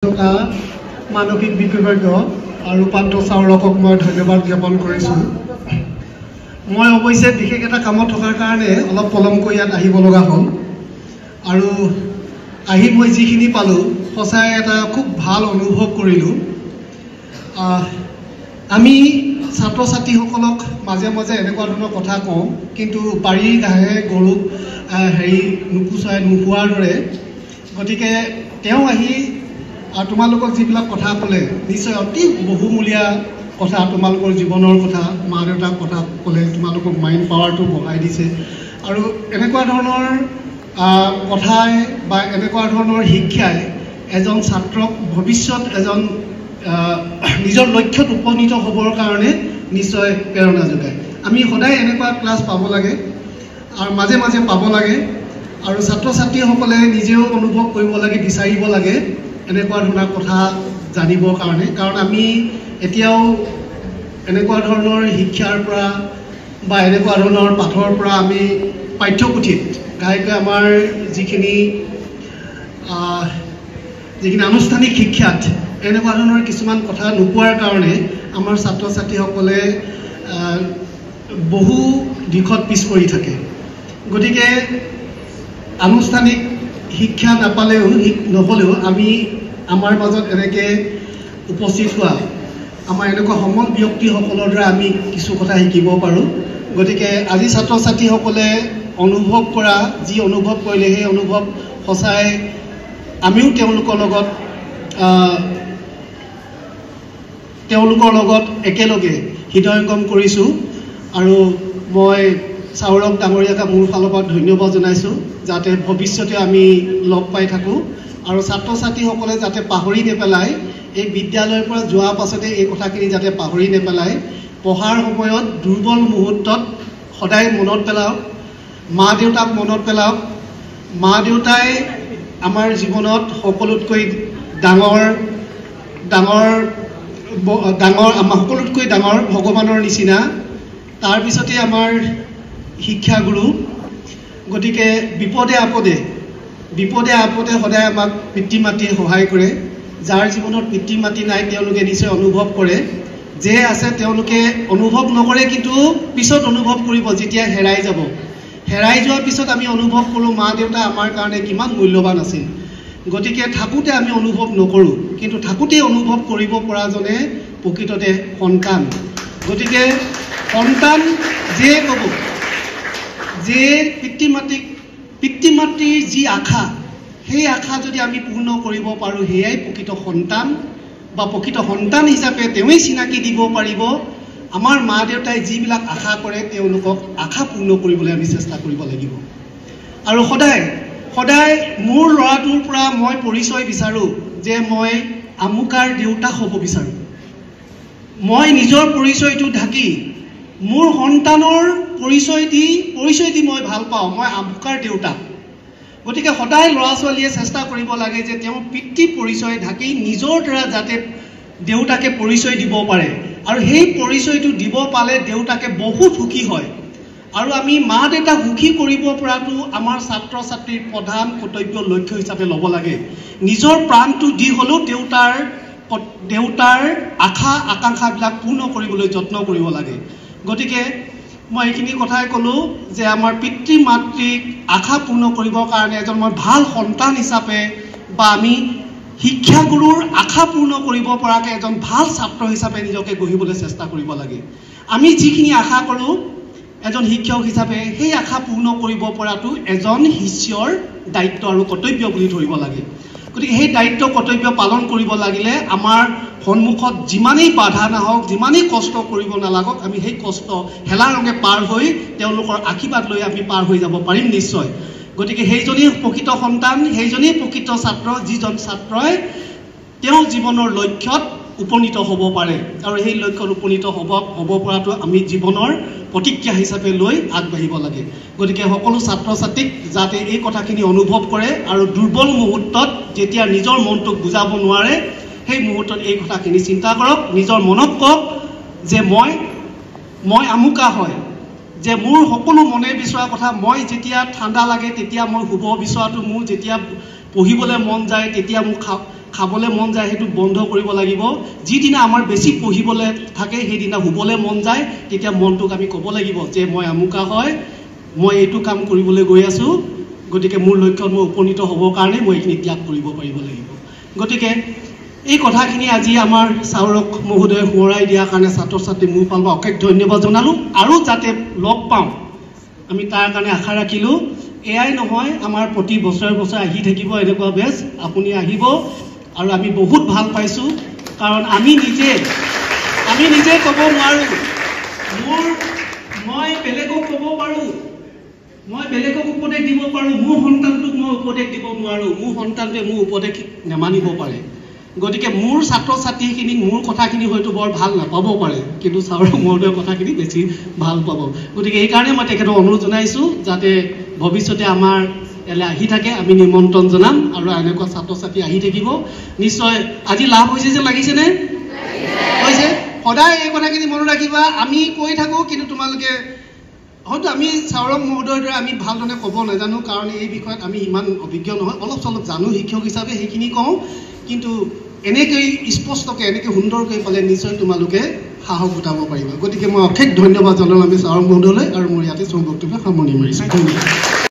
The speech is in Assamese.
মানসিক বিশেষজ্ঞ ৰূপান্ত চাউলকক মই ধন্যবাদ জ্ঞাপন কৰিছোঁ। মই অৱশ্যে বিশেষ এটা কামত থকাৰ কাৰণে অলপ পলমকৈ ইয়াত আহিব লগা হ'ল আৰু আহি মই যিখিনি পালোঁ সঁচাই এটা খুব ভাল অনুভৱ কৰিলোঁ। আমি ছাত্ৰ ছাত্ৰীসকলক মাজে মাজে এনেকুৱা ধৰণৰ কথা কওঁ, কিন্তু বাৰীৰ ঘাঁহে গৰুক নোখোৱাৰ দৰে। গতিকে তেওঁ আহি তোমালোকক যিবিলাক কথা ক'লে নিশ্চয় অতি বহুমূলীয়া কথা, তোমালোকৰ জীৱনৰ কথা, মা দেউতাক কথা ক'লে, তোমালোকক মাইণ্ড পাৱাৰটো বঢ়াই দিছে আৰু এনেকুৱা ধৰণৰ কথাই বা এনেকুৱা ধৰণৰ শিক্ষাই এজন ছাত্ৰক ভৱিষ্যত এজন নিজৰ লক্ষ্যত উপনীত হ'বৰ কাৰণে নিশ্চয় প্ৰেৰণা যোগায়। আমি সদায় এনেকুৱা ক্লাছ পাব লাগে আৰু মাজে মাজে পাব লাগে আৰু ছাত্ৰ ছাত্ৰীসকলে নিজেও অনুভৱ কৰিব লাগে, বিচাৰিব লাগে এনেকুৱা ধৰণৰ কথা জানিবৰ কাৰণে। কাৰণ আমি এতিয়াও এনেকুৱা ধৰণৰ শিক্ষাৰ পৰা বা এনেকুৱা ধৰণৰ পাঠৰ পৰা আমি পাঠ্যপুথিত ঘাইকৈ আমাৰ যিখিনি আনুষ্ঠানিক শিক্ষাত এনেকুৱা ধৰণৰ কিছুমান কথা নোপোৱাৰ কাৰণে আমাৰ ছাত্ৰ ছাত্ৰীসকলে বহু দিশত পিছ পৰি থাকে। গতিকে আনুষ্ঠানিক শিক্ষা নহ'লেও আমি আমাৰ মাজত এনেকৈ উপস্থিত হোৱা আমাৰ এনেকুৱা সমল ব্যক্তিসকলৰ দ্বাৰা আমি কিছু কথা শিকিব পাৰোঁ। গতিকে আজি ছাত্ৰ ছাত্ৰীসকলে অনুভৱ কৰা যি অনুভৱ কৰিলে সেই অনুভৱ সঁচাই আমিও তেওঁলোকৰ লগত একেলগে হৃদয়ংগম কৰিছোঁ আৰু মই চাউলক ডাঙৰীয়াক মোৰ ফালৰ পৰা ধন্যবাদ জনাইছোঁ, যাতে ভৱিষ্যতে আমি লগ পাই থাকোঁ আৰু ছাত্ৰ ছাত্ৰীসকলে যাতে পাহৰি নেপেলায়, এই বিদ্যালয়ৰ পৰা যোৱাৰ পাছতে এই কথাখিনি যাতে পাহৰি নেপেলায়, পঢ়াৰ সময়ত দুৰ্বল মুহূৰ্তত সদায় মনত পেলাওক, মা দেউতাক মনত পেলাওক। মা দেউতাই আমাৰ জীৱনত সকলোতকৈ সকলোতকৈ ডাঙৰ ভগৱানৰ নিচিনা, তাৰপিছতে আমাৰ শিক্ষাগুৰু। গতিকে বিপদে আপদে সদায় আমাক পিতৃ মাতৃয়ে সহায় কৰে। যাৰ জীৱনত পিতৃ মাতৃ নাই তেওঁলোকে নিশ্চয় অনুভৱ কৰে, যে আছে তেওঁলোকে অনুভৱ নকৰে, কিন্তু পিছত অনুভৱ কৰিব যেতিয়া হেৰাই যাব। হেৰাই যোৱাৰ পিছত আমি অনুভৱ কৰোঁ মা দেউতা আমাৰ কাৰণে কিমান মূল্যৱান আছিল। গতিকে থাকোঁতে আমি অনুভৱ নকৰোঁ, কিন্তু থাকোঁতেই অনুভৱ কৰিব পৰাজনে প্ৰকৃততে সন্তান। গতিকে সন্তান যিয়ে ক'ব যে পিতৃ মাতৃৰ যি আশা, সেই আশা যদি আমি পূৰ্ণ কৰিব পাৰোঁ, সেয়াই প্ৰকৃত সন্তান বা প্ৰকৃত সন্তান হিচাপে তেওঁৱেই চিনাকি দিব পাৰিব। আমাৰ মা দেউতাই যিবিলাক আশা কৰে তেওঁলোকক আশা পূৰ্ণ কৰিবলৈ আমি চেষ্টা কৰিব লাগিব। আৰু সদায় মোৰ ল'ৰাটোৰ পৰা মই পৰিচয় বিচাৰোঁ যে মই আমুকাৰ দেউতাক হ'ব বিচাৰোঁ। মই নিজৰ পৰিচয়টো ঢাকি মোৰ সন্তানৰ পৰিচয় দি মই ভাল পাওঁ, মই আমুকাৰ দেউতাক। গতিকে সদায় ল'ৰা ছোৱালীয়ে চেষ্টা কৰিব লাগে যে তেওঁ পিতৃ পৰিচয় ঢাকি নিজৰ দ্বাৰা যাতে দেউতাকে পৰিচয় দিব পাৰে, আৰু সেই পৰিচয়টো দিব পালে দেউতাকে বহুত সুখী হয়। আৰু আমি মা দেউতাক সুখী কৰিব পৰাটো আমাৰ ছাত্ৰ ছাত্ৰীৰ প্ৰধান কৰ্তব্য লক্ষ্য হিচাপে ল'ব লাগে। নিজৰ প্ৰাণটো দি হ'লেও দেউতাৰ আশা আকাংক্ষাবিলাক পূৰ্ণ কৰিবলৈ যত্ন কৰিব লাগে। গতিকে মই এইখিনি কথাই ক'লোঁ যে আমাৰ পিতৃ মাতৃক আশা পূৰ্ণ কৰিবৰ কাৰণে এজন মই ভাল সন্তান হিচাপে বা আমি শিক্ষাগুৰুৰ আশা পূৰ্ণ কৰিব পৰাকৈ এজন ভাল ছাত্ৰ হিচাপে নিজকে গঢ়িবলৈ চেষ্টা কৰিব লাগে। আমি যিখিনি আশা কৰোঁ এজন শিক্ষক হিচাপে, সেই আশা পূৰ্ণ কৰিব পৰাটো এজন শিষ্যৰ দায়িত্ব আৰু কৰ্তব্য বুলি ধৰিব লাগে। গতিকে সেই দায়িত্ব কৰ্তব্য পালন কৰিব লাগিলে আমাৰ সন্মুখত যিমানেই বাধা নাহক, যিমানেই কষ্ট কৰিব নালাগক, আমি সেই কষ্ট হেলা ৰঙে পাৰ হৈ তেওঁলোকৰ আশীৰ্বাদ লৈ আমি পাৰ হৈ যাব পাৰিম নিশ্চয়। গতিকে সেইজনেই প্ৰকৃত সন্তান, সেইজনেই প্ৰকৃত ছাত্ৰ, যিজন ছাত্ৰই তেওঁ জীৱনৰ লক্ষ্যত উপনীত হ'ব পাৰে, আৰু সেই লক্ষ্যত উপনীত হ'ব পৰাটো আমি জীৱনৰ প্ৰতিক্ৰিয়া হিচাপে লৈ আগবাঢ়িব লাগে। গতিকে সকলো ছাত্ৰ ছাত্ৰীক যাতে এই কথাখিনি অনুভৱ কৰে আৰু দুৰ্বল মুহূৰ্তত যেতিয়া নিজৰ মনটোক বুজাব নোৱাৰে, সেই মুহূৰ্তত এই কথাখিনি চিন্তা কৰক, নিজৰ মনক কওক যে মই আমুকা হয়, যে মোৰ সকলো মনে বিচৰা কথা, মই যেতিয়া ঠাণ্ডা লাগে তেতিয়া মই শুব বিচৰাটো, মোৰ যেতিয়া পঢ়িবলৈ মন যায় তেতিয়া মোক খাবলৈ মন যায় সেইটো বন্ধ কৰিব লাগিব যিদিনা আমাৰ বেছি পঢ়িবলৈ থাকে সেইদিনা শুবলৈ মন যায় তেতিয়া মনটোক আমি ক'ব লাগিব যে মই আমুকা হয় মই এইটো কাম কৰিবলৈ গৈ আছোঁ গতিকে মোৰ লক্ষ্যত মই উপনীত হ'বৰ কাৰণে মই এইখিনি ত্যাগ কৰিব পাৰিব লাগিব গতিকে এই কথাখিনি আজি আমাৰ চাউৰক মহোদয়ে সোঁৱৰাই দিয়াৰ কাৰণে ছাত্ৰ ছাত্ৰী মোৰ ফালৰ পৰা অশেষ ধন্যবাদ জনালোঁ আৰু যাতে লগ পাওঁ আমি তাৰ কাৰণে আশা ৰাখিলোঁ এয়াই নহয় আমাৰ প্ৰতি বছৰে বছৰে আহি থাকিব এনেকুৱা বেচ আপুনি আহিব আৰু আমি বহুত ভাল পাইছোঁ কাৰণ আমি নিজে ক'ব নোৱাৰোঁ মই বেলেগক ক'ব পাৰোঁ মই বেলেগক উপদেশ দিব পাৰোঁ মোৰ সন্তানটোক মই উপদেশ দিব নোৱাৰোঁ মোৰ সন্তানটোৱে মোৰ উপদেশ নেমানিব পাৰে গতিকে মোৰ ছাত্ৰ ছাত্ৰীখিনিক মোৰ কথাখিনি হয়তো বৰ ভাল নাপাব পাৰে কিন্তু চাউৰক মহোদয়ৰ কথাখিনি বেছি ভাল পাব গতিকে এইকাৰণে মই তেখেতক অনুৰোধ জনাইছোঁ যাতে ভৱিষ্যতে আমাৰ ইয়ালৈ আহি থাকে আমি নিমন্ত্ৰণ জনাম আৰু এনেকুৱা ছাত্ৰ ছাত্ৰী আহি থাকিব নিশ্চয় আজি লাভ হৈছে যে লাগিছেনে হৈছে সদায় এই কথাখিনি মনত ৰাখিবা আমি কৈ থাকোঁ কিন্তু তোমালোকে হয়তো আমি চাউৰক মহোদয়ৰ দৰে আমি ভালধৰণে ক'ব নাজানো কাৰণ এই বিষয়ত আমি ইমান অভিজ্ঞ নহয় অলপ চলপ জানো শিক্ষক হিচাপে সেইখিনি কওঁ কিন্তু এনেকৈ স্পষ্টকৈ এনেকৈ সুন্দৰকৈ পালে নিশ্চয় তোমালোকে সাহস গোটাব পাৰিবা গতিকে মই অশেষ ধন্যবাদ জনালোঁ আমি চাউৰক মহোদয়লৈ আৰু মোৰ ইয়াতে বক্তব্য সামৰণি মাৰিছোঁ ধন্যবাদ